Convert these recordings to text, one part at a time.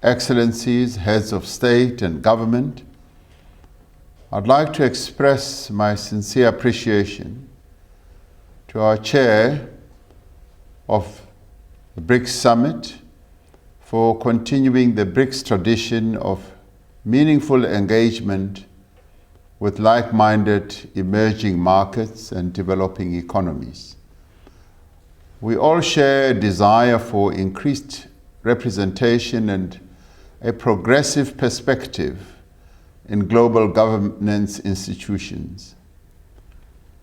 Excellencies, heads of state and government, I'd like to express my sincere appreciation to our chair of the BRICS Summit for continuing the BRICS tradition of meaningful engagement with like-minded emerging markets and developing economies. We all share a desire for increased representation and a progressive perspective in global governance institutions.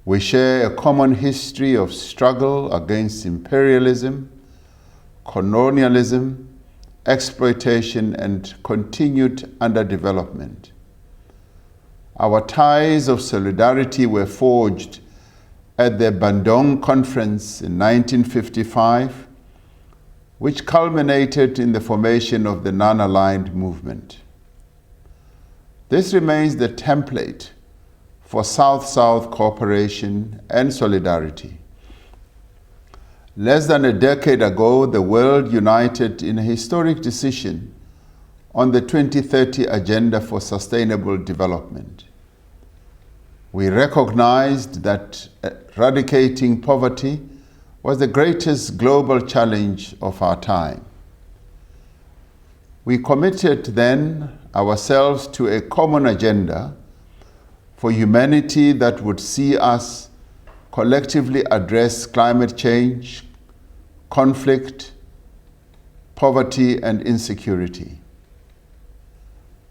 We share a common history of struggle against imperialism, colonialism, exploitation, and continued underdevelopment. Our ties of solidarity were forged at the Bandung Conference in 1955, which culminated in the formation of the non-aligned movement. This remains the template for South-South cooperation and solidarity. Less than a decade ago, the world united in a historic decision on the 2030 Agenda for Sustainable Development. We recognized that eradicating poverty was the greatest global challenge of our time. We committed then ourselves to a common agenda for humanity that would see us collectively address climate change, conflict, poverty, and insecurity.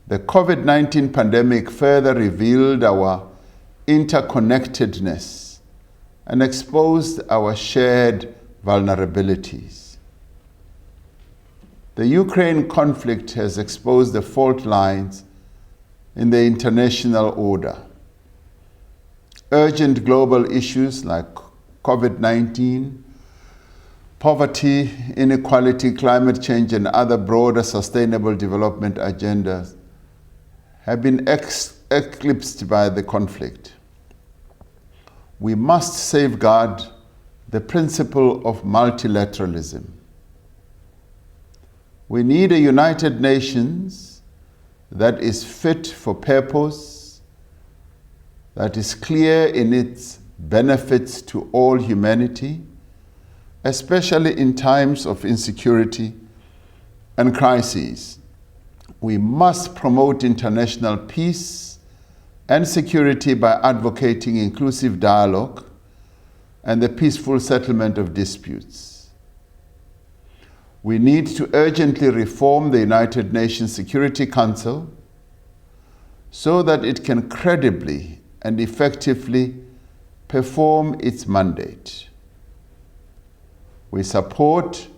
The COVID-19 pandemic further revealed our interconnectedness and exposed our shared vulnerabilities. The Ukraine conflict has exposed the fault lines in the international order. Urgent global issues like COVID-19, poverty, inequality, climate change, and other broader sustainable development agendas have been eclipsed by the conflict. We must safeguard the principle of multilateralism. We need a United Nations that is fit for purpose, that is clear in its benefits to all humanity, especially in times of insecurity and crises. We must promote international peace and security by advocating inclusive dialogue and the peaceful settlement of disputes. We need to urgently reform the United Nations Security Council so that it can credibly and effectively perform its mandate. We support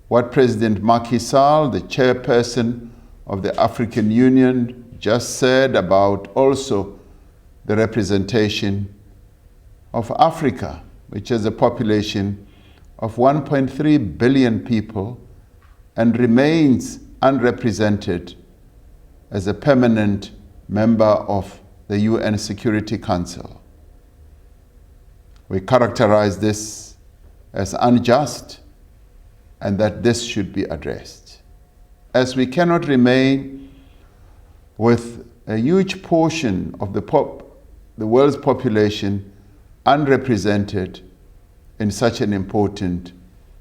what President Macky Sall, the chairperson of the African Union, just said about also the representation of Africa, which has a population of 1.3 billion people and remains unrepresented as a permanent member of the UN Security Council. We characterize this as unjust and that this should be addressed, as we cannot remain with a huge portion of the world's population unrepresented in such an important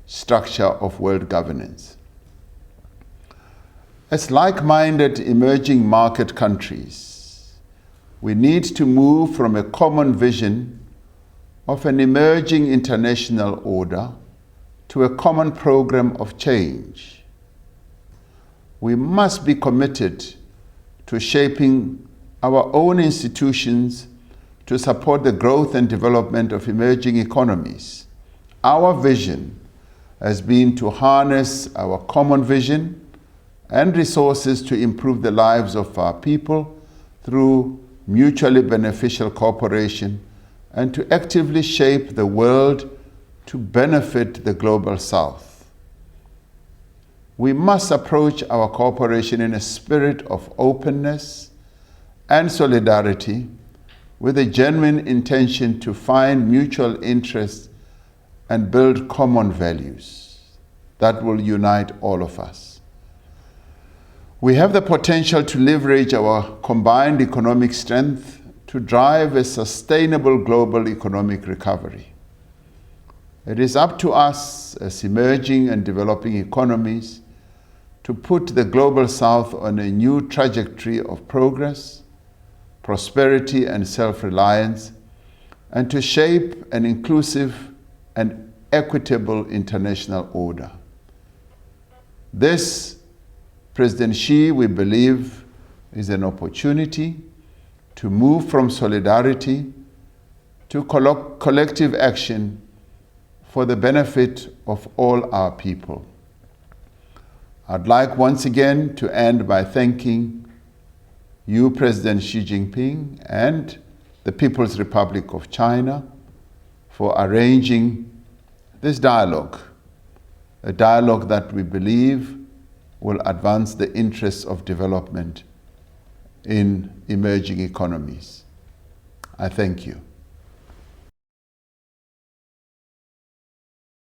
structure of world governance. As like-minded emerging market countries, we need to move from a common vision of an emerging international order to a common program of change. We must be committed to shaping our own institutions to support the growth and development of emerging economies. Our vision has been to harness our common vision and resources to improve the lives of our people through mutually beneficial cooperation and to actively shape the world to benefit the global South. We must approach our cooperation in a spirit of openness and solidarity with a genuine intention to find mutual interest and build common values that will unite all of us. We have the potential to leverage our combined economic strength to drive a sustainable global economic recovery. It is up to us as emerging and developing economies to put the Global South on a new trajectory of progress, prosperity, and self-reliance, and to shape an inclusive and equitable international order. This, President Xi, we believe, is an opportunity to move from solidarity to collective action for the benefit of all our people. I'd like once again to end by thanking you, President Xi Jinping, and the People's Republic of China for arranging this dialogue, a dialogue that we believe will advance the interests of development in emerging economies. I thank you.